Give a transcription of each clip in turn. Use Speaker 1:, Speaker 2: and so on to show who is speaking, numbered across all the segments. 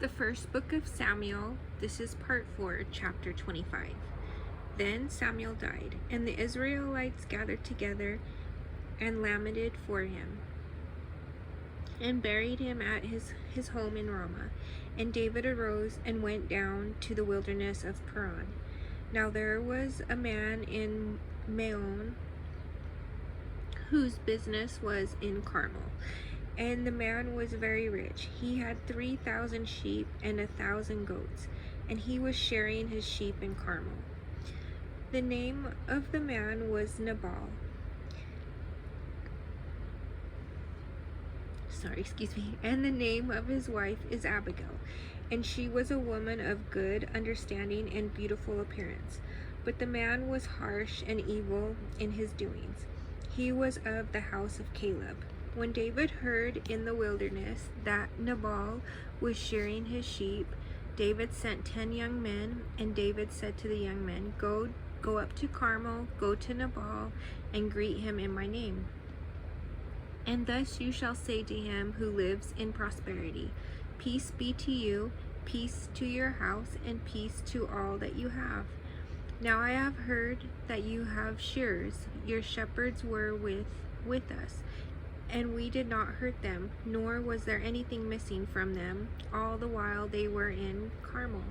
Speaker 1: The first book of Samuel, this is part 4, chapter 25. Then Samuel died, and the Israelites gathered together and lamented for him, and buried him at his home in Ramah. And David arose and went down to the wilderness of Paran. Now there was a man in Maon whose business was in Carmel. And the man was very rich. He had 3,000 sheep and 1,000 goats, and he was sharing his sheep in Carmel. The name of the man was Nabal. And the name of his wife is Abigail, and she was a woman of good understanding and beautiful appearance. But the man was harsh and evil in his doings. He was of the house of Caleb. When David heard in the wilderness that Nabal was shearing his sheep, David sent 10 young men, and David said to the young men, Go up to Carmel, go to Nabal, and greet him in my name. And thus you shall say to him who lives in prosperity, Peace be to you, peace to your house, and peace to all that you have. Now I have heard that you have shearers. Your shepherds were with us, and we did not hurt them, nor was there anything missing from them all the while they were in Carmel.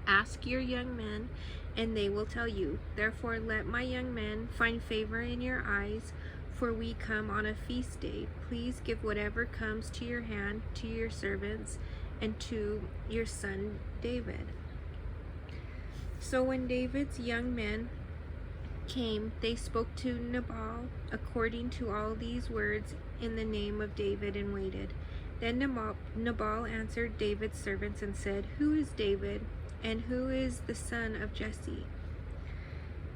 Speaker 1: Ask your young men, and they will tell you. Therefore let my young men find favor in your eyes, for we come on a feast day. Please give whatever comes to your hand to your servants and to your son David. So when David's young men came, they spoke to Nabal according to all these words in the name of David, and waited. Then Nabal answered David's servants and said, Who is David, and who is the son of Jesse?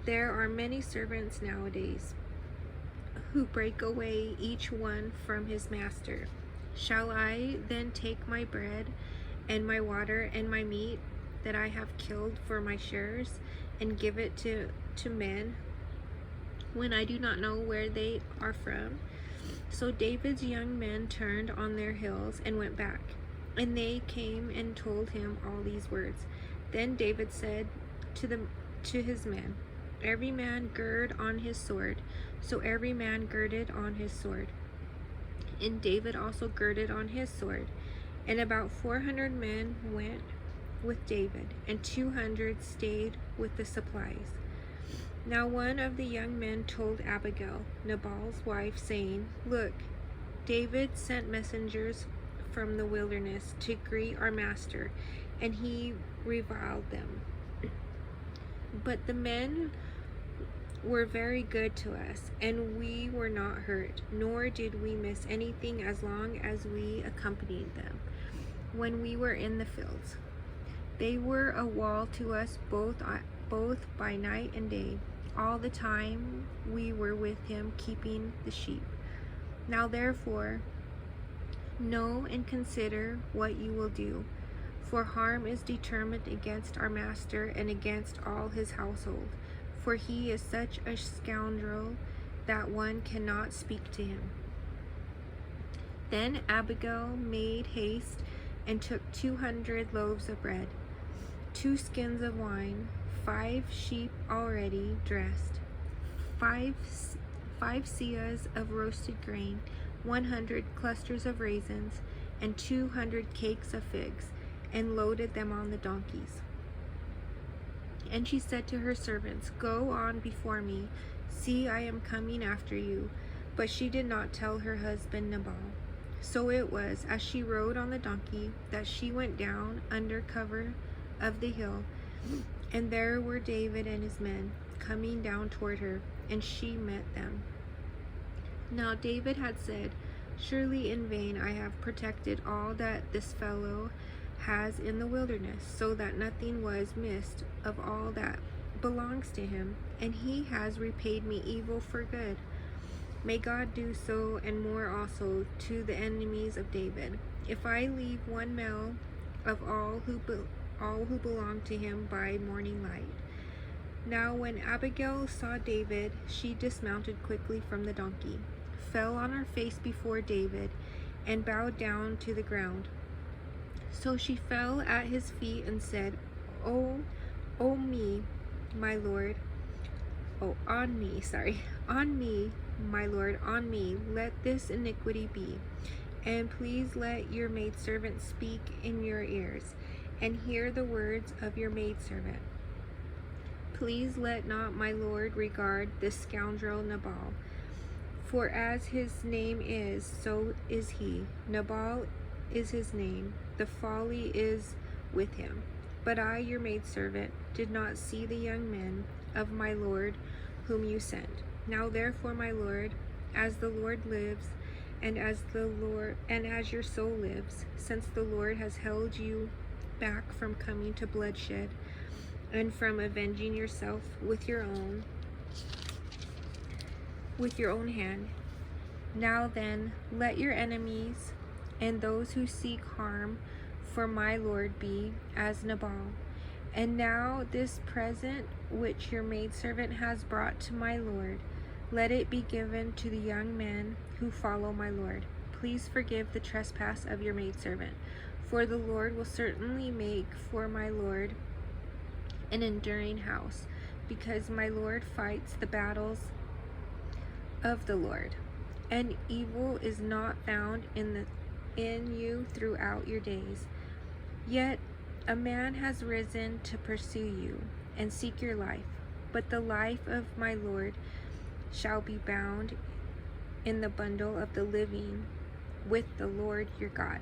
Speaker 1: There are many servants nowadays who break away each one from his master. Shall I then take my bread and my water and my meat that I have killed for my shares, and give it to men when I do not know where they are from? So David's young men turned on their heels and went back, and they came and told him all these words. Then David said to his men, Every man gird on his sword. So every man girded on his sword, and David also girded on his sword. And about 400 men went with David, and 200 stayed with the supplies. Now one of the young men told Abigail, Nabal's wife, saying, Look, David sent messengers from the wilderness to greet our master, and he reviled them. But the men were very good to us, and we were not hurt, nor did we miss anything as long as we accompanied them when we were in the fields. They were a wall to us both by night and day, all the time we were with him keeping the sheep. Now therefore, know and consider what you will do, for harm is determined against our master and against all his household, for he is such a scoundrel that one cannot speak to him. Then Abigail made haste and took 200 loaves of bread, 2 skins of wine, 5 sheep already dressed, 5 seahs of roasted grain, 100 clusters of raisins, and 200 cakes of figs, and loaded them on the donkeys. And she said to her servants, Go on before me, see, I am coming after you. But she did not tell her husband Nabal. So it was, as she rode on the donkey, that she went down under cover of the hill, and there were David and his men coming down toward her, and she met them. Now David had said, Surely in vain I have protected all that this fellow has in the wilderness, so that nothing was missed of all that belongs to him, and he has repaid me evil for good. May God do so and more also to the enemies of David, if I leave one male of all who belong to him by morning light. Now when Abigail saw David, she dismounted quickly from the donkey, fell on her face before David, and bowed down to the ground. So she fell at his feet and said, Oh, oh me, my Lord, on me, on me, my Lord, on me, let this iniquity be. And please let your maidservant speak in your ears, and hear the words of your maidservant. Please let not my Lord regard this scoundrel Nabal, for as his name is, so is he. Nabal is his name, the folly is with him. But I, your maidservant, did not see the young men of my Lord whom you sent. Now therefore, my Lord, as the Lord lives, and as your soul lives, since the Lord has held you back from coming to bloodshed, and from avenging yourself with your own hand, now then, let your enemies and those who seek harm for my Lord be as Nabal. And now this present which your maidservant has brought to my Lord, let it be given to the young men who follow my Lord. Please forgive the trespass of your maidservant, for the Lord will certainly make for my Lord an enduring house, because my Lord fights the battles of the Lord, and evil is not found in you throughout your days. Yet a man has risen to pursue you and seek your life, but the life of my Lord shall be bound in the bundle of the living with the Lord your God.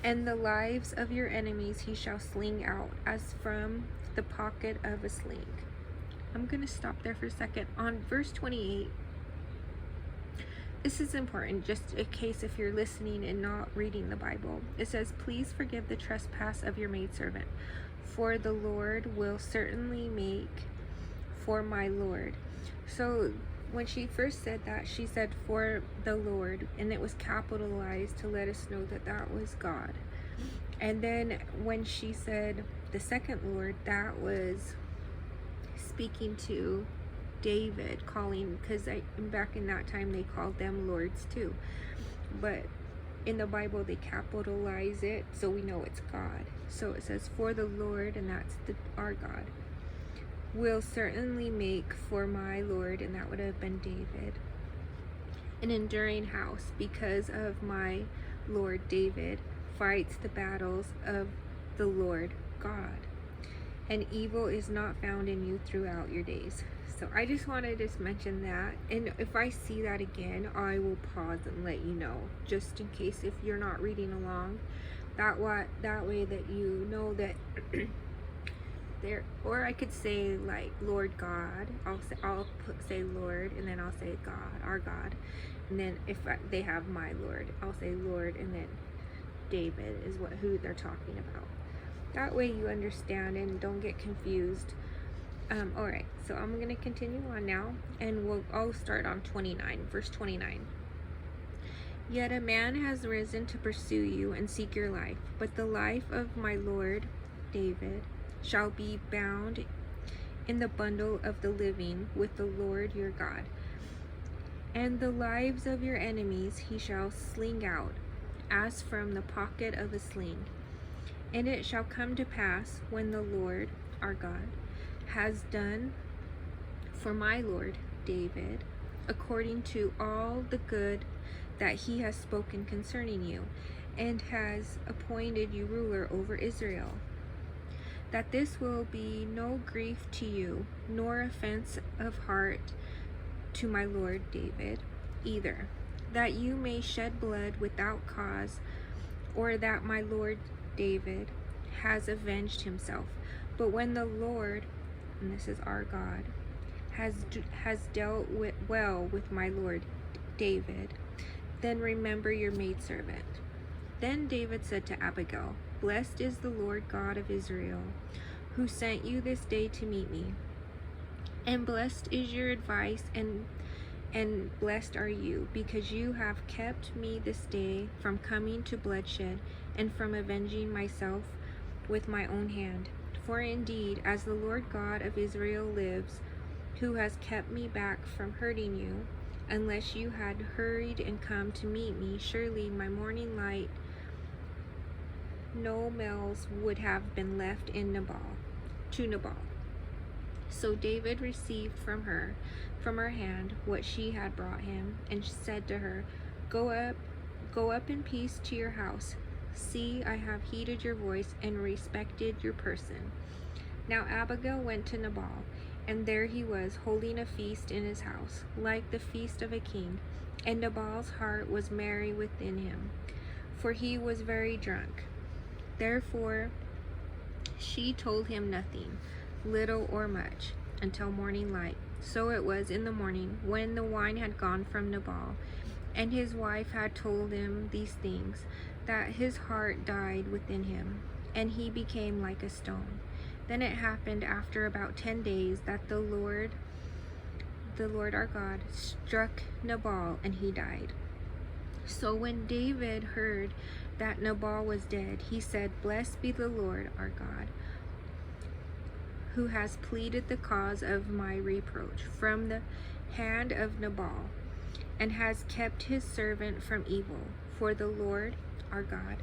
Speaker 1: And the lives of your enemies he shall sling out as from the pocket of a sling. I'm going to stop there for a second. On verse 28, this is important just in case if you're listening and not reading the Bible. It says, please forgive the trespass of your maidservant, for the Lord will certainly make for my Lord. So when she first said that, she said for the Lord, and it was capitalized to let us know that that was God. And then when she said the second Lord, that was speaking to David, calling, because back in that time they called them lords too, but in the Bible they capitalize it, so we know it's God. So it says for the Lord, and that's our God, will certainly make for my Lord, and that would have been David, an enduring house, because of my Lord David fights the battles of the Lord God, and evil is not found in you throughout your days. So I just wanted to mention that, and if I see that again, I will pause and let you know, just in case if you're not reading along, that way that you know that there. Or I could say like Lord God. I'll say Lord, and then I'll say God, our God, and then if they have my Lord, I'll say Lord, and then David is who they're talking about. That way you understand and don't get confused. Alright, so I'm going to continue on now, and I'll start on 29, verse 29. Yet a man has risen to pursue you and seek your life, but the life of my Lord David shall be bound in the bundle of the living with the Lord your God. And the lives of your enemies he shall sling out, as from the pocket of a sling. And it shall come to pass, when the Lord our God has done for my Lord David, according to all the good that he has spoken concerning you, and has appointed you ruler over Israel, that this will be no grief to you, nor offense of heart to my Lord David either, that you may shed blood without cause, or that my Lord David has avenged himself. But when the Lord, and this is our God, has dealt well with my Lord David, then remember your maidservant. Then David said to Abigail, blessed is the Lord God of Israel, who sent you this day to meet me. And blessed is your advice, and blessed are you, because you have kept me this day from coming to bloodshed, and from avenging myself with my own hand. For indeed, as the Lord God of Israel lives, who has kept me back from hurting you, unless you had hurried and come to meet me, surely my morning light no males would have been left in Nabal. So David received from her hand what she had brought him, and said to her, Go up in peace to your house. See, I have heeded your voice and respected your person. Now Abigail went to Nabal, and there he was, holding a feast in his house, like the feast of a king. And Nabal's heart was merry within him, for he was very drunk. Therefore she told him nothing, little or much, until morning light. So it was in the morning, when the wine had gone from Nabal, and his wife had told him these things, that his heart died within him, and he became like a stone. Then it happened after about 10 days that the Lord our God struck Nabal, and he died. So when David heard that Nabal was dead, he said, Blessed be the Lord our God, who has pleaded the cause of my reproach from the hand of Nabal, and has kept his servant from evil. For the Lord our God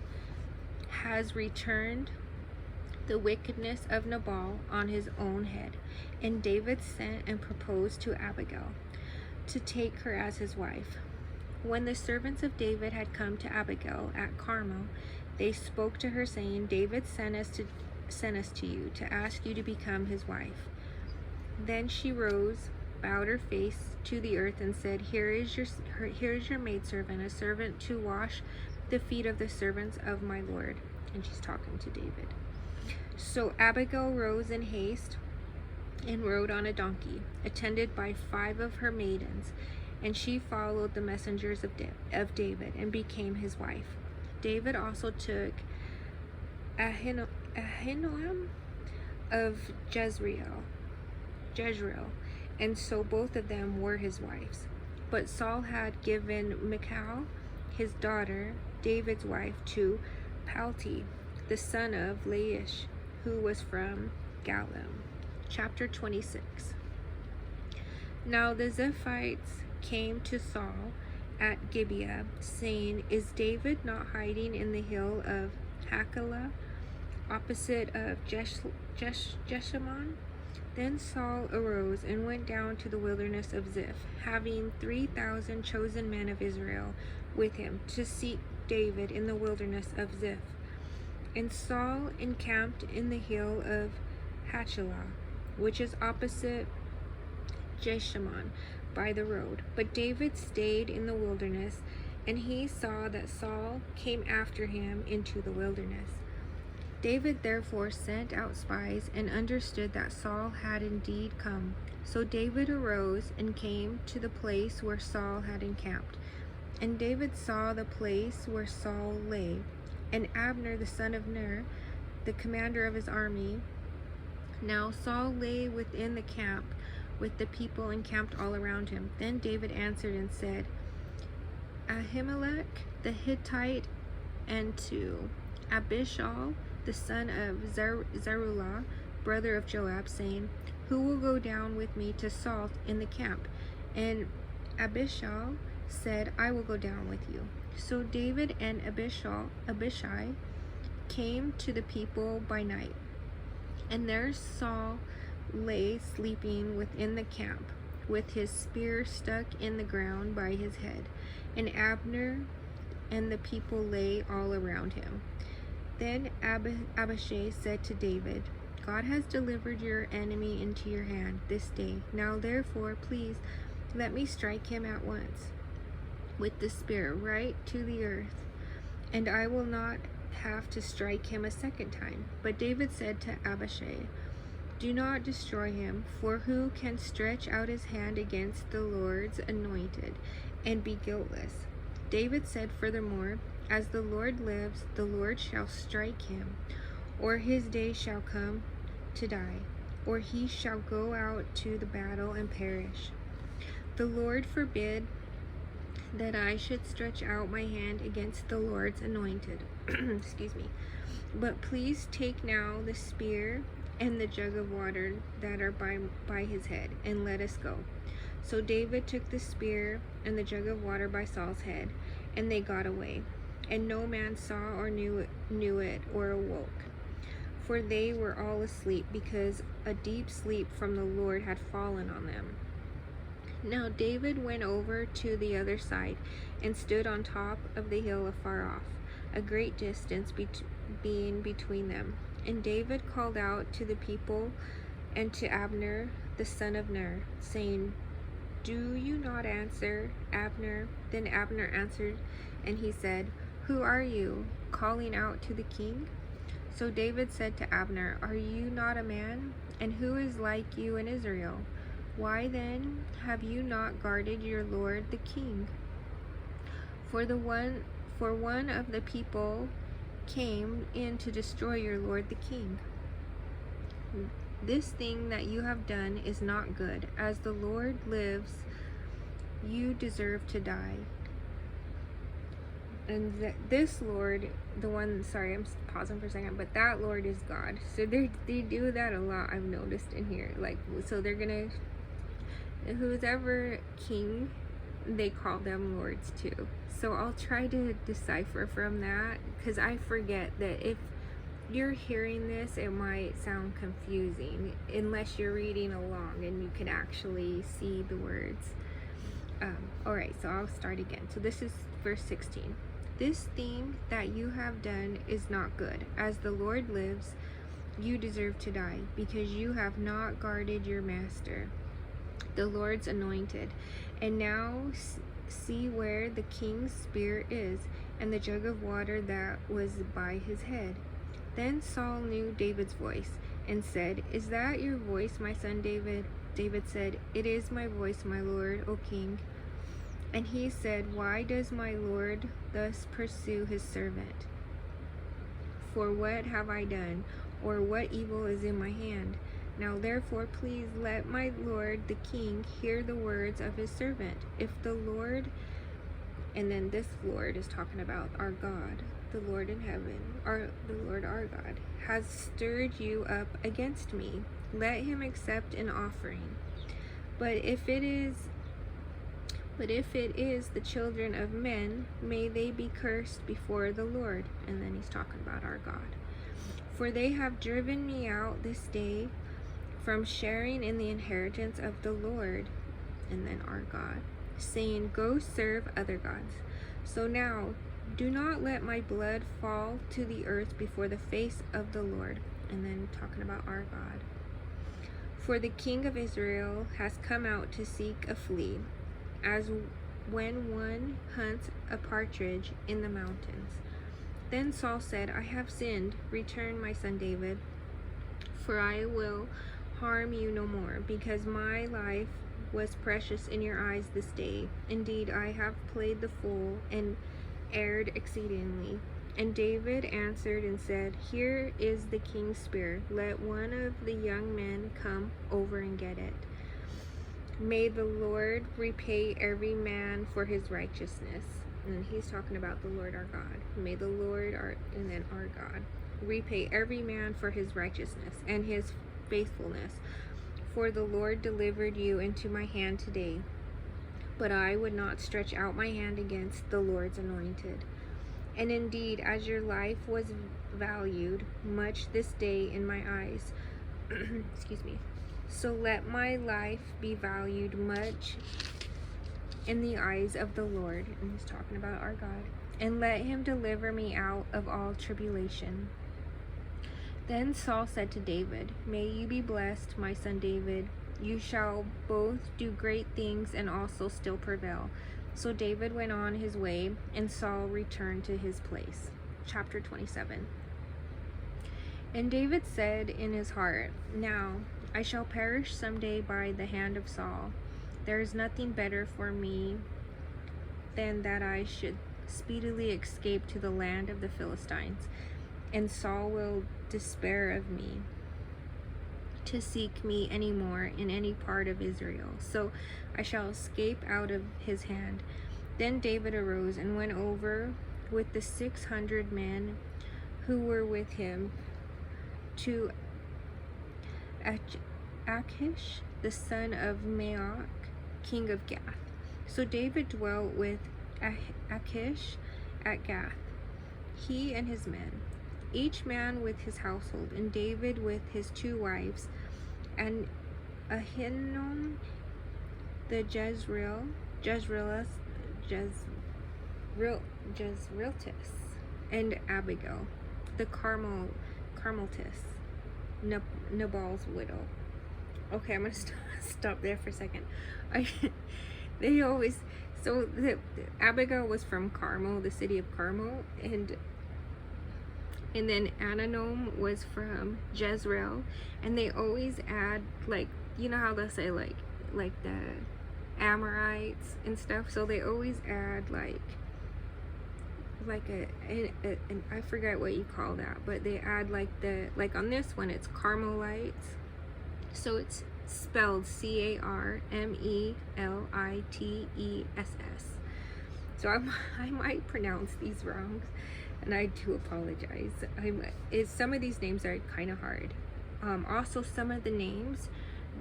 Speaker 1: has returned the wickedness of Nabal on his own head. And David sent and proposed to Abigail to take her as his wife. When the servants of David had come to Abigail at Carmel, they spoke to her, saying, David sent us to you to ask you to become his wife. Then she rose, bowed her face to the earth, and said, Here is your maidservant, a servant to wash the feet of the servants of my Lord. And she's talking to David. So Abigail rose in haste and rode on a donkey, attended by 5 of her maidens, and she followed the messengers of David and became his wife. David also took Ahinoam of Jezreel, and so both of them were his wives. But Saul had given Michal, his daughter, David's wife, to Palti, the son of Laish, who was from Galim. Chapter 26. Now the Ziphites came to Saul at Gibeah, saying, Is David not hiding in the hill of Hachilah, opposite of Jeshimon? Then Saul arose and went down to the wilderness of Ziph, having 3,000 chosen men of Israel with him, to seek David in the wilderness of Ziph. And Saul encamped in the hill of Hachilah, which is opposite Jeshimon, by the road. But David stayed in the wilderness, and he saw that Saul came after him into the wilderness. David therefore sent out spies, and understood that Saul had indeed come. So David arose and came to the place where Saul had encamped. And David saw the place where Saul lay, and Abner the son of Ner, the commander of his army. Now Saul lay within the camp, with the people encamped all around him. Then David answered and said, Ahimelech the Hittite, and to Abishai the son of Zeruiah, brother of Joab, saying, Who will go down with me to Saul in the camp? And Abishai said, I will go down with you. So David and Abishai came to the people by night, and there Saul lay sleeping within the camp, with his spear stuck in the ground by his head, and Abner and the people lay all around him. Then Abishai said to David, God has delivered your enemy into your hand this day. Now therefore, please let me strike him at once with the spear right to the earth, and I will not have to strike him a second time. But David said to Abishai, Do not destroy him, for who can stretch out his hand against the Lord's anointed and be guiltless? David said furthermore, As the Lord lives, the Lord shall strike him, or his day shall come to die, or he shall go out to the battle and perish. The Lord forbid that I should stretch out my hand against the Lord's anointed. Excuse me. But please take now the spear and the jug of water that are by his head, and let us go. So David took the spear and the jug of water by Saul's head, and they got away. and no man saw or knew it or awoke. For they were all asleep, because a deep sleep from the Lord had fallen on them. Now David went over to the other side, and stood on top of the hill afar off, a great distance being between them. And David called out to the people and to Abner the son of Ner, saying, Do you not answer, Abner? Then Abner answered, and he said, Who are you, calling out to the king? So David said to Abner, Are you not a man? And who is like you in Israel? Why then have you not guarded your lord the king? For one of the people came in to destroy your lord the king. This thing that you have done is not good. As the Lord lives, you deserve to die. And this Lord, I'm pausing for a second, but that Lord is God. So they do that a lot, I've noticed in here. Like, so they're gonna, who's ever king, they call them lords too. So I'll try to decipher from that, because I forget that if you're hearing this, it might sound confusing unless you're reading along and you can actually see the words. Alright, so I'll start again. So this is verse 16. This thing that you have done is not good. As the Lord lives, you deserve to die, because you have not guarded your master, the Lord's anointed. And now see where the king's spear is, and the jug of water that was by his head. Then Saul knew David's voice, and said, Is that your voice, my son David? David said, It is my voice, my lord, O king. And he said, Why does my lord thus pursue his servant? For what have I done, or what evil is in my hand? Now therefore please let my lord the king hear the words of his servant. If the Lord, and then this Lord is talking about our God, the Lord in heaven, the Lord our God, has stirred you up against me, let him accept an offering. But if it is the children of men, may they be cursed before the Lord. And then he's talking about our God. For they have driven me out this day from sharing in the inheritance of the Lord, and then our God, saying, Go serve other gods. So now, do not let my blood fall to the earth before the face of the Lord. And then talking about our God. For the king of Israel has come out to seek a flea, as when one hunts a partridge in the mountains. Then Saul said, I have sinned. Return, my son David, for I will harm you no more, because my life was precious in your eyes this day. Indeed, I have played the fool and erred exceedingly. And David answered and said, Here is the king's spear. Let one of the young men come over and get it. May the Lord repay every man for his righteousness. And he's talking about the Lord our God. May the Lord, our God, repay every man for his righteousness and his faithfulness. For the Lord delivered you into my hand today. But I would not stretch out my hand against the Lord's anointed. And indeed, as your life was valued much this day in my eyes, excuse me, so let my life be valued much in the eyes of the Lord. And he's talking about our God. And let him deliver me out of all tribulation. Then Saul said to David, May you be blessed, my son David. You shall both do great things and also still prevail. So David went on his way, and Saul returned to his place. Chapter 27. And David said in his heart, Now I shall perish someday by the hand of Saul. There is nothing better for me than that I should speedily escape to the land of the Philistines, and Saul will despair of me to seek me any more in any part of Israel. So I shall escape out of his hand. Then David arose and went over with the 600 men who were with him to Achish, the son of Maoch, king of Gath. So David dwelt with Achish at Gath, he and his men, each man with his household, and David with his 2 wives, and Ahinoam the Jezreelitess, and Abigail the Carmelitess, Nabal's widow. Okay, I'm gonna stop there for a second. They always, Abigail was from Carmel, the city of Carmel, and then Ahinoam was from Jezreel, and they always add, like, you know how they'll say like the Amorites and stuff, so they always add like and I forget what you call that, but they add like on this one it's Carmelites, so it's spelled Carmelitess. So I might pronounce these wrong, and I do apologize. Some of these names are kind of hard. Also, some of the names,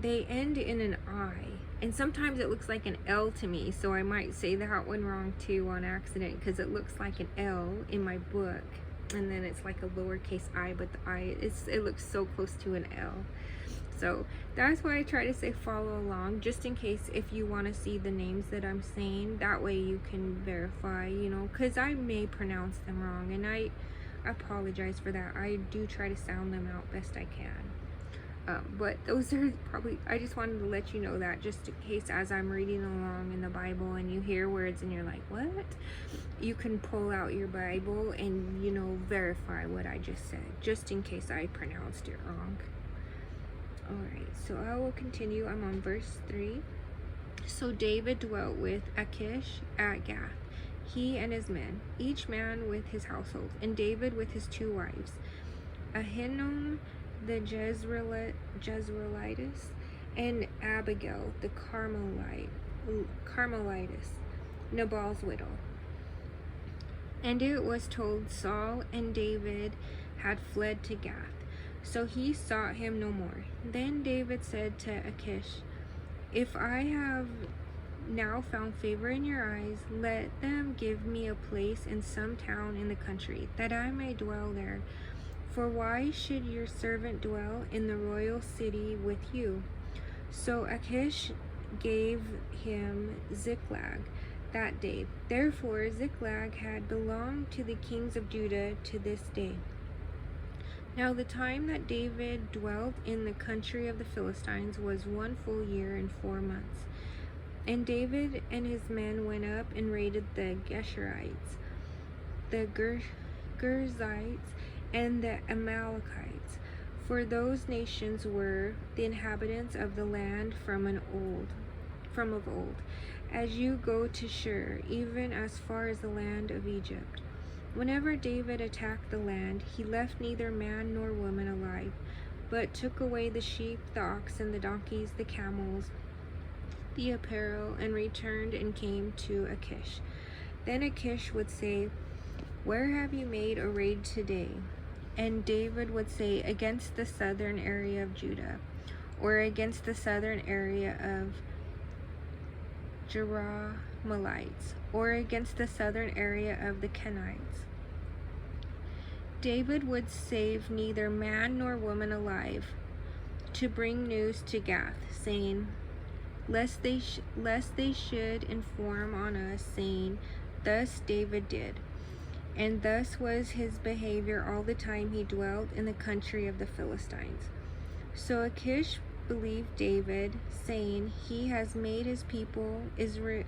Speaker 1: they end in an I, and sometimes it looks like an L to me, so I might say that one wrong too on accident, because it looks like an L in my book, and then it's like a lowercase I, but the I, it looks so close to an L. So that's why I try to say follow along, just in case if you want to see the names that I'm saying, that way you can verify, you know, because I may pronounce them wrong, and I apologize for that. I do try to sound them out best I can. But those are probably, I just wanted to let you know that, just in case as I'm reading along in the Bible and you hear words and you're like, what? You can pull out your Bible and, you know, verify what I just said, just in case I pronounced it wrong. Alright, so I will continue. I'm on verse 3. So David dwelt with Achish at Gath, he and his men, each man with his household, and David with his 2 wives, Ahinoam the Jezreelitess, and Abigail the Carmelitess, Nabal's widow. And it was told Saul and David had fled to Gath, so he sought him no more. Then David said to Achish, if I have now found favor in your eyes, let them give me a place in some town in the country, that I may dwell there. For why should your servant dwell in the royal city with you? So Achish gave him Ziklag that day. Therefore Ziklag had belonged to the kings of Judah to this day. Now the time that David dwelt in the country of the Philistines was 1 full year and 4 months. And David and his men went up and raided the Geshurites, the Girzites, and the Amalekites, for those nations were the inhabitants of the land from of old, as you go to Shur, even as far as the land of Egypt. Whenever David attacked the land, he left neither man nor woman alive, but took away the sheep, the oxen, the donkeys, the camels, the apparel, and returned and came to Achish. Then Achish would say, where have you made a raid today? And David would say, against the southern area of Judah, or against the southern area of Jerahmeelites, or against the southern area of the Kenites. David would save neither man nor woman alive, to bring news to Gath, saying, lest they should inform on us, saying, thus David did. And thus was his behavior all the time he dwelt in the country of the Philistines. So Achish believed David, saying, he has made his people Israel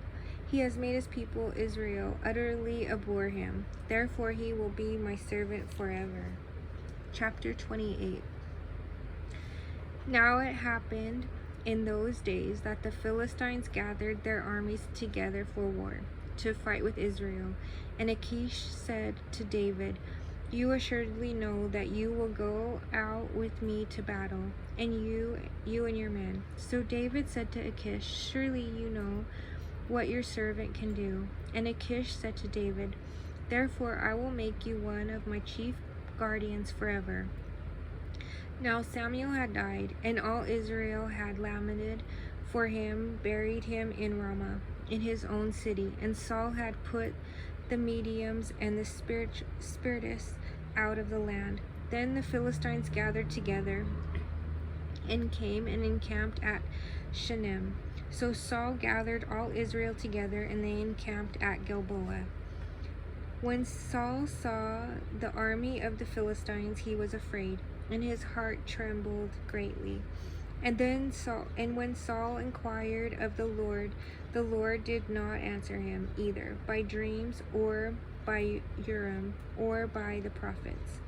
Speaker 1: utterly abhor him. Therefore he will be my servant forever. Chapter 28. Now it happened in those days that the Philistines gathered their armies together for war, to fight with Israel. And Achish said to David, you assuredly know that you will go out with me to battle, and you and your men. So David said to Achish, surely you know what your servant can do. And Achish said to David, therefore I will make you one of my chief guardians forever. Now Samuel had died, and all Israel had lamented for him, buried him in Ramah, in his own city. And Saul had put the mediums, and the spiritists out of the land. Then the Philistines gathered together and came and encamped at Shunem. So Saul gathered all Israel together, and they encamped at Gilboa. When Saul saw the army of the Philistines, he was afraid, and his heart trembled greatly. And when Saul inquired of the Lord did not answer him either by dreams or by Urim or by the prophets.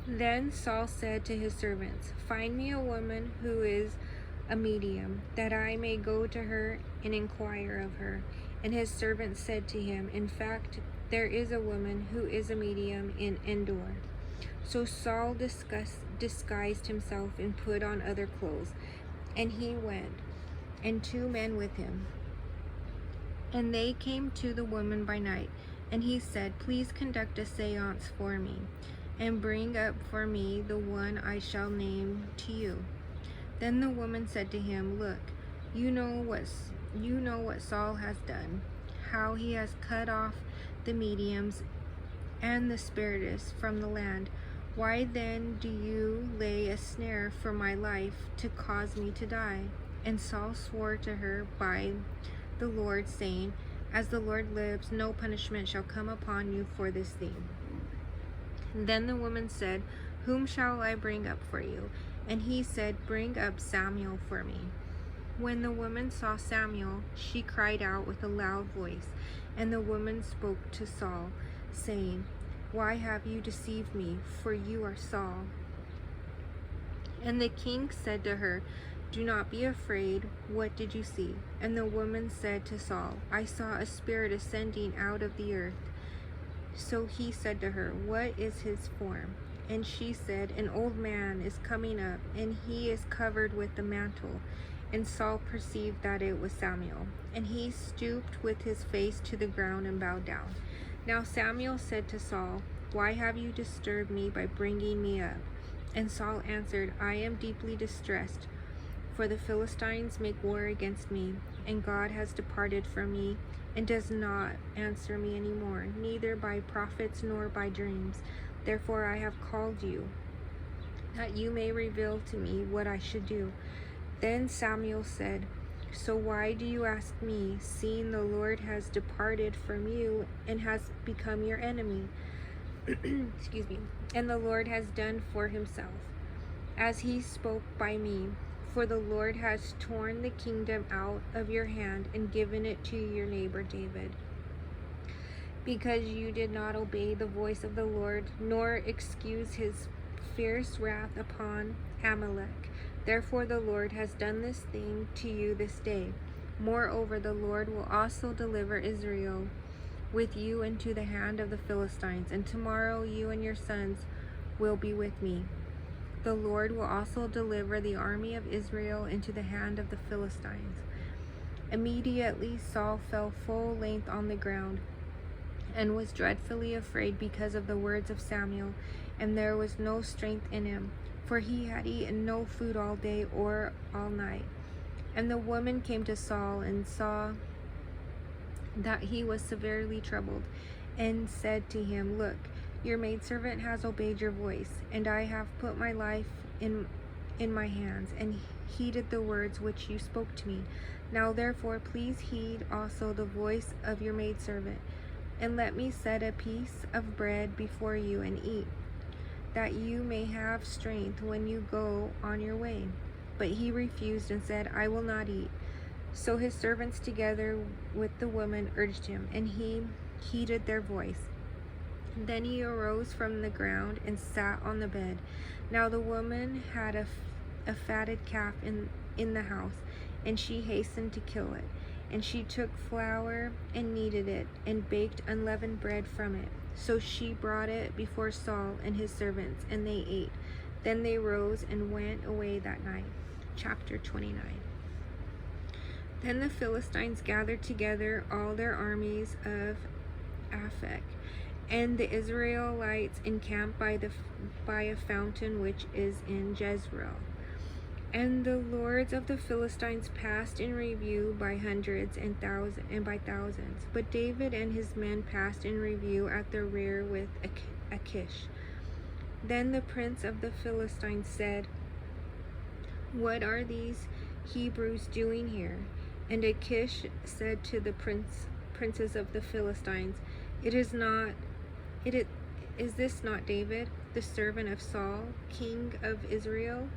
Speaker 1: Then Saul said to his servants, "Find me a woman who is a medium, that I may go to her and inquire of her." And his servants said to him, "In fact, there is a woman who is a medium in Endor." So Saul disguised himself and put on other clothes, and he went, and 2 men with him. And they came to the woman by night, and he said, "Please conduct a seance for me, and bring up for me the one I shall name to you." Then the woman said to him, "Look, you know what Saul has done, how he has cut off the mediums and the spiritists from the land. Why then do you lay a snare for my life to cause me to die?" And Saul swore to her by the Lord, saying, "As the Lord lives, no punishment shall come upon you for this thing." Then the woman said, "Whom shall I bring up for you?" And he said, "Bring up Samuel for me." When the woman saw Samuel, she cried out with a loud voice. And the woman spoke to Saul, saying, "Why have you deceived me? For you are Saul." And the king said to her, "Do not be afraid. What did you see?" And the woman said to Saul, "I saw a spirit ascending out of the earth." So he said to her, "What is his form?" And she said, "An old man is coming up, and he is covered with a mantle." And Saul perceived that it was Samuel, and he stooped with his face to the ground and bowed down. Now Samuel said to Saul, "Why have you disturbed me by bringing me up?" And Saul answered, "I am deeply distressed, for the Philistines make war against me, and God has departed from me, and does not answer me any more, neither by prophets nor by dreams. Therefore I have called you, that you may reveal to me what I should do." Then Samuel said, "So why do you ask me, seeing the Lord has departed from you and has become your enemy?" Excuse me. "And the Lord has done for himself, as he spoke by me. For the Lord has torn the kingdom out of your hand and given it to your neighbor David, because you did not obey the voice of the Lord, nor excuse his fierce wrath upon Amalek. Therefore the Lord has done this thing to you this day. Moreover, the Lord will also deliver Israel with you into the hand of the Philistines, and tomorrow you and your sons will be with me. The Lord will also deliver the army of Israel into the hand of the Philistines." Immediately Saul fell full length on the ground, and was dreadfully afraid because of the words of Samuel, and there was no strength in him, for he had eaten no food all day or all night. And the woman came to Saul and saw that he was severely troubled, and said to him, "Look, your maidservant has obeyed your voice, and I have put my life in my hands, and heeded the words which you spoke to me. Now therefore please heed also the voice of your maidservant, and let me set a piece of bread before you and eat, that you may have strength when you go on your way." But he refused and said, "I will not eat." So his servants together with the woman urged him, and he heeded their voice. Then he arose from the ground and sat on the bed. Now the woman had a fatted calf in the house, and she hastened to kill it. And she took flour and kneaded it, and baked unleavened bread from it. So she brought it before Saul and his servants, and they ate. Then they rose and went away that night. Chapter 29. Then the Philistines gathered together all their armies of Aphek, and the Israelites encamped by a fountain which is in Jezreel. And the lords of the Philistines passed in review by hundreds and by thousands. But David and his men passed in review at the rear with Achish. Then the prince of the Philistines said, "What are these Hebrews doing here?" And Achish said to the princes of the Philistines, Is this not David, the servant of Saul, king of Israel,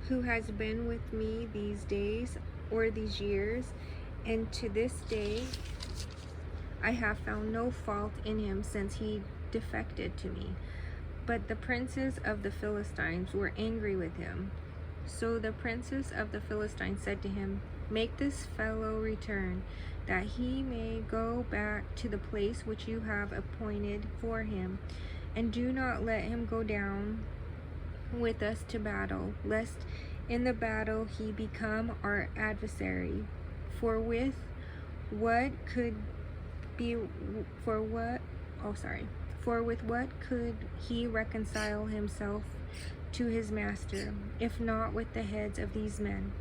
Speaker 1: who has been with me these days or these years, and to this day I have found no fault in him since he defected to me? But the princes of the Philistines were angry with him. So the princes of the Philistines said to him, "Make this fellow return, that he may go back to the place which you have appointed for him, and do not let him go down with us to battle, lest in the battle he become our adversary. For with what could he reconcile himself to his master, if not with the heads of these men?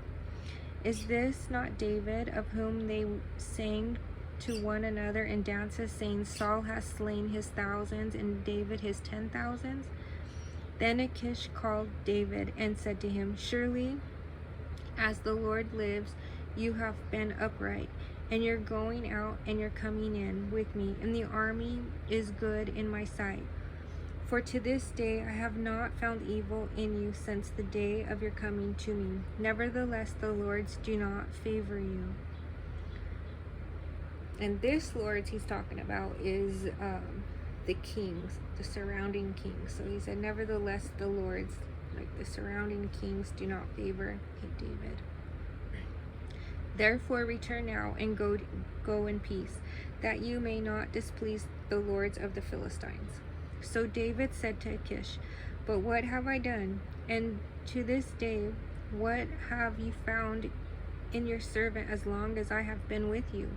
Speaker 1: Is this not David, of whom they sang to one another in dances, saying, Saul has slain his thousands, and David his 10,000s? Then Achish called David and said to him, Surely, as the Lord lives, you have been upright, and your going out and your coming in with me, and the army is good in my sight. For to this day I have not found evil in you since the day of your coming to me. Nevertheless, the lords do not favor you." And this lords he's talking about is the kings, the surrounding kings. So he said, nevertheless, the lords, like the surrounding kings, do not favor King David. Therefore return now and go in peace, that you may not displease the lords of the Philistines. So David said to Achish, But what have I done? And to this day, what have you found in your servant as long as I have been with you,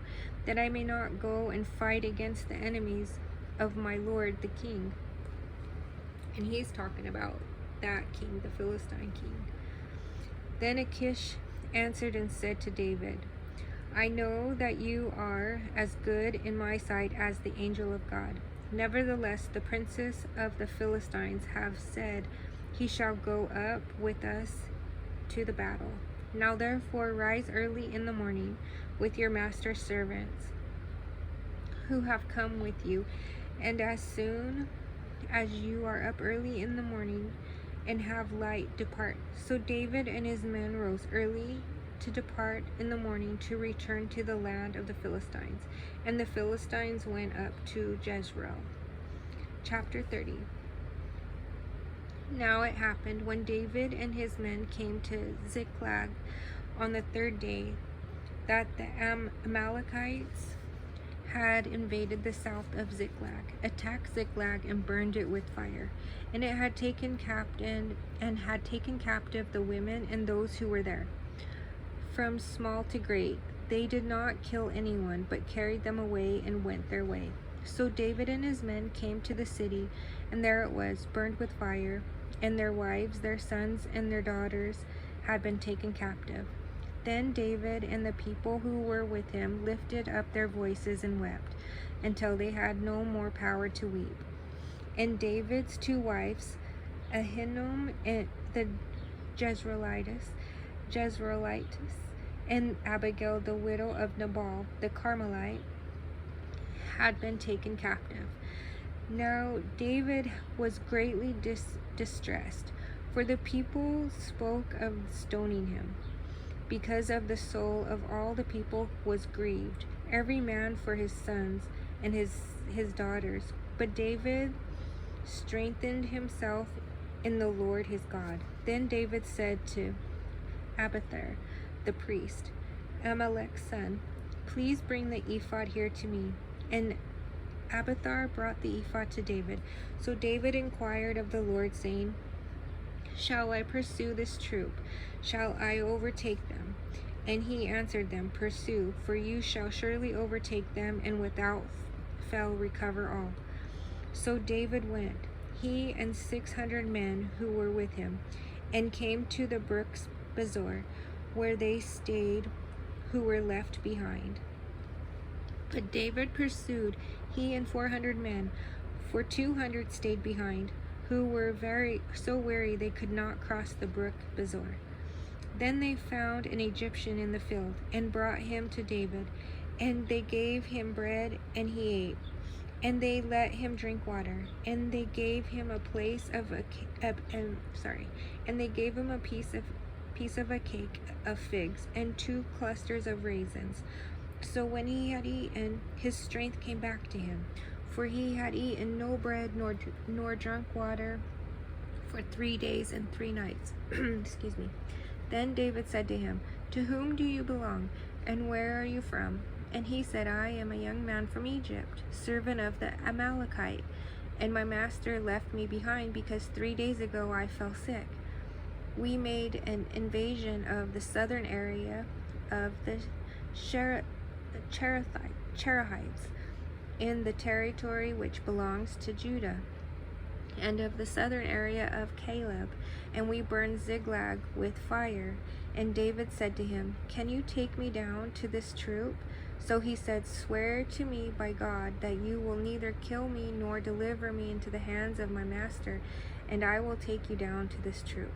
Speaker 1: that I may not go and fight against the enemies of my lord the king? And he's talking about that king, the Philistine king. Then Achish answered and said to David, I know that you are as good in my sight as the angel of God. Nevertheless, the princes of the Philistines have said, He shall go up with us to the battle. Now therefore rise early in the morning with your master's servants who have come with you, and as soon as you are up early in the morning and have light, depart. So David and his men rose early to depart in the morning to return to the land of the Philistines. And the Philistines went up to Jezreel. Chapter 30. Now it happened when David and his men came to Ziklag on the third day that the Amalekites had invaded the south of Ziklag, attacked Ziklag, and burned it with fire. And it had taken captive the women and those who were there, from small to great. They did not kill anyone, but carried them away and went their way. So David and his men came to the city, and there it was, burned with fire, and their wives, their sons, and their daughters had been taken captive. Then David and the people who were with him lifted up their voices and wept, until they had no more power to weep. And David's two wives, Ahinoam and the Jezreelites, and Abigail, the widow of Nabal the Carmelite, had been taken captive. Now David was greatly distressed, for the people spoke of stoning him, because of the soul of all the people was grieved, every man for his sons and his daughters. But David strengthened himself in the Lord his God. Then David said to Abiathar the priest, Amalek's son, Please bring the ephod here to me. And Abiathar brought the ephod to David. So David inquired of the Lord, saying, Shall I pursue this troop? Shall I overtake them? And he answered them, Pursue, for you shall surely overtake them, and without fail recover all. So David went, he and 600 men who were with him, and came to the brook Bezor, where they stayed who were left behind. But David pursued, he and 400 men, for 200 stayed behind, who were so weary they could not cross the brook Bezor. Then they found an Egyptian in the field, and brought him to David, and they gave him bread, and he ate. And they let him drink water, and they gave him a piece of a cake of figs, and 2 clusters of raisins. So when he had eaten, his strength came back to him, for he had eaten no bread nor drunk water for 3 days and 3 nights. Excuse me. Then David said to him, "To whom do you belong, and where are you from?" And he said, "I am a young man from Egypt, servant of the Amalekite, and my master left me behind because 3 days ago I fell sick. We made an invasion of the southern area of the Cherethites in the territory which belongs to Judah, and of the southern area of Caleb, and we burned Ziklag with fire." And David said to him, "Can you take me down to this troop?" So he said, "Swear to me by God that you will neither kill me nor deliver me into the hands of my master, and I will take you down to this troop."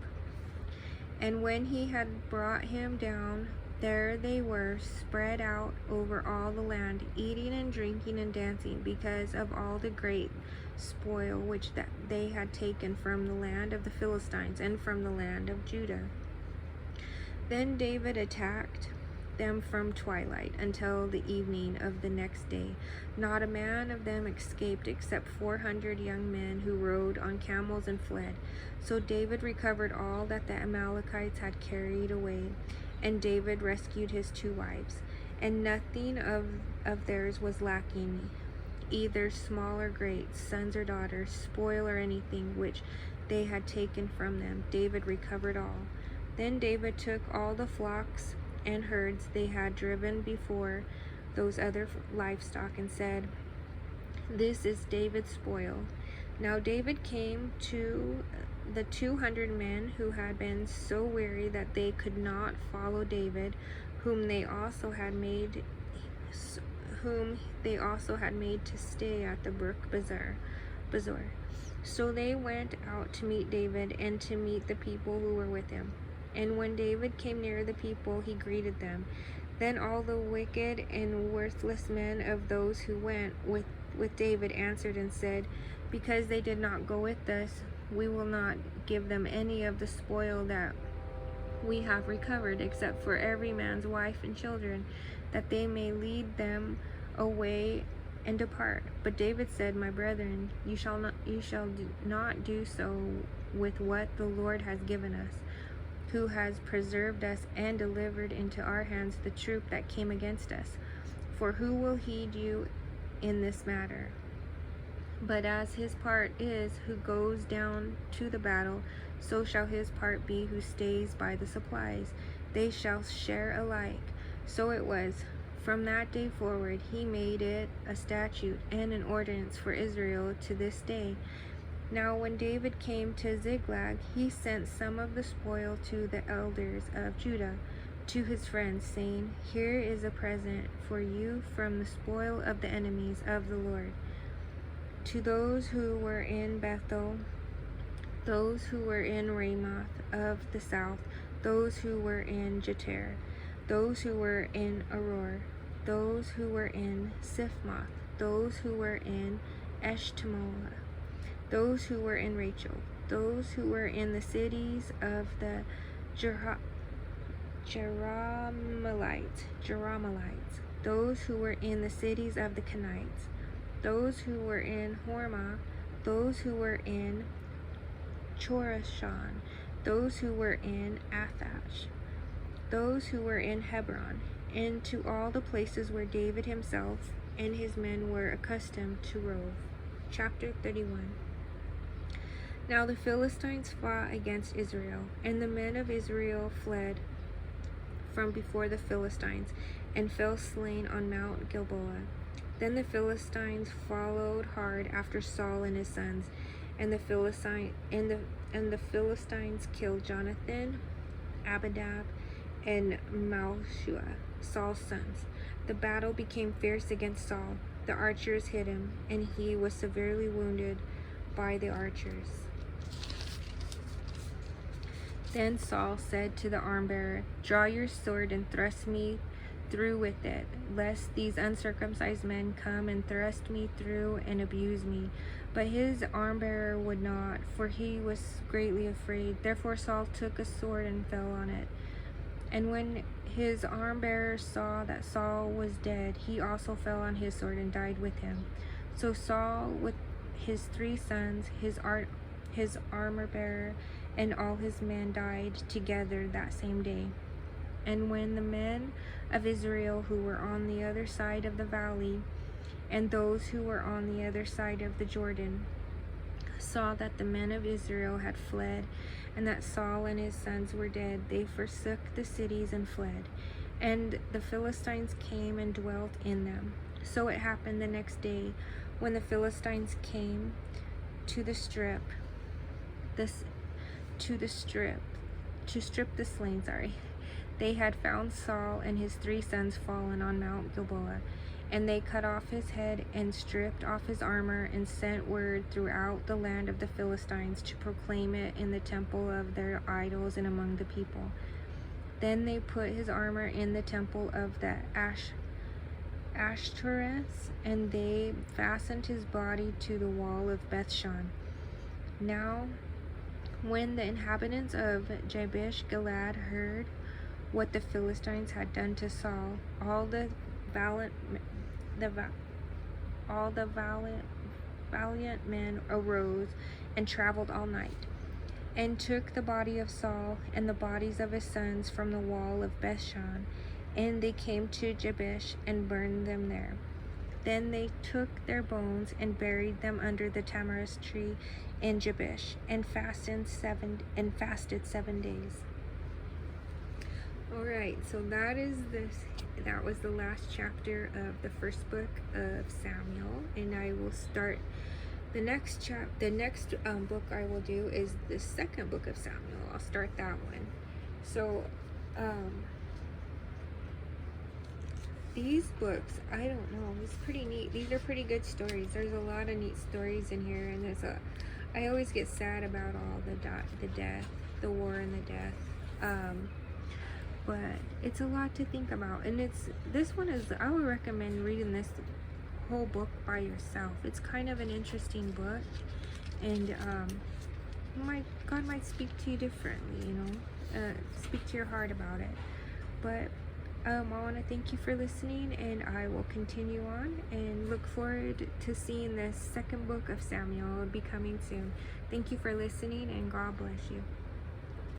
Speaker 1: And when he had brought him down, there they were, spread out over all the land, eating and drinking and dancing, because of all the great spoil which they had taken from the land of the Philistines and from the land of Judah. Then David attacked them from twilight until the evening of the next day. Not a man of them escaped except 400 young men who rode on camels and fled. So David recovered all that the Amalekites had carried away, and David rescued his 2 wives, and nothing of theirs was lacking, either small or great, sons or daughters, spoil or anything which they had taken from them. David recovered all. Then David took all the flocks and herds they had driven before those other livestock, and said, "This is David's spoil." Now David came to the 200 men who had been so weary that they could not follow David, whom they also had made to stay at the brook Bezor. So they went out to meet David and to meet the people who were with him. And when David came near the people, he greeted them. Then all the wicked and worthless men of those who went with David answered and said, "Because they did not go with us, we will not give them any of the spoil that we have recovered, except for every man's wife and children, that they may lead them away and depart." But David said, "My brethren, you shall not do so with what the Lord has given us, who has preserved us and delivered into our hands the troop that came against us. For who will heed you in this matter? But as his part is who goes down to the battle, so shall his part be who stays by the supplies. They shall share alike." So it was. From that day forward he made it a statute and an ordinance for Israel to this day. Now when David came to Ziklag, he sent some of the spoil to the elders of Judah, to his friends, saying, "Here is a present for you from the spoil of the enemies of the Lord." To those who were in Bethel, those who were in Ramoth of the south, those who were in Jeter, those who were in Aror, those who were in Siphmoth, those who were in Eshtemoa, those who were in Rachel, those who were in the cities of the Jerahmeelites, those who were in the cities of the Kenites, those who were in Hormah, those who were in Chorashan, those who were in Athach, those who were in Hebron, and to all the places where David himself and his men were accustomed to rove. Chapter 31. Now the Philistines fought against Israel, and the men of Israel fled from before the Philistines, and fell slain on Mount Gilboa. Then the Philistines followed hard after Saul and his sons, and the Philistines killed Jonathan, Abinadab, and Malchua, Saul's sons. The battle became fierce against Saul. The archers hit him, and he was severely wounded by the archers. Then Saul said to the armbearer, "Draw your sword and thrust me through with it, lest these uncircumcised men come and thrust me through and abuse me." But his armbearer would not, for he was greatly afraid. Therefore Saul took a sword and fell on it. And when his armbearer saw that Saul was dead, he also fell on his sword and died with him. So Saul, with his 3 sons, his armor bearer, and all his men died together that same day. And when the men of Israel who were on the other side of the valley, and those who were on the other side of the Jordan, saw that the men of Israel had fled, and that Saul and his sons were dead, they forsook the cities and fled. And the Philistines came and dwelt in them. So it happened the next day, when the Philistines came to strip the slain, they had found Saul and his 3 sons fallen on Mount Gilboa. And they cut off his head and stripped off his armor, and sent word throughout the land of the Philistines to proclaim it in the temple of their idols and among the people. Then they put his armor in the temple of the Ashtoreth, and they fastened his body to the wall of Bethshan. Now, when the inhabitants of Jabesh Gilead heard what the Philistines had done to Saul, all the valiant men arose and traveled all night, and took the body of Saul and the bodies of his sons from the wall of Bethshan, and they came to Jabesh and burned them there. Then they took their bones and buried them under the tamarisk tree in Jabesh, and fasted 7 days. All right, so that was the last chapter of the first book of Samuel, and I will start the next book I will do is the second book of Samuel. I'll start that one. So these books, I don't know, it's pretty neat. These are pretty good stories. There's a lot of neat stories in here, and I always get sad about all the death, the war and the death. But it's a lot to think about, and I would recommend reading this whole book by yourself. It's kind of an interesting book, and God might speak to you differently, speak to your heart about it. But I want to thank you for listening, and I will continue on and look forward to seeing the second book of Samuel. It'll be coming soon. Thank you for listening, and God bless you.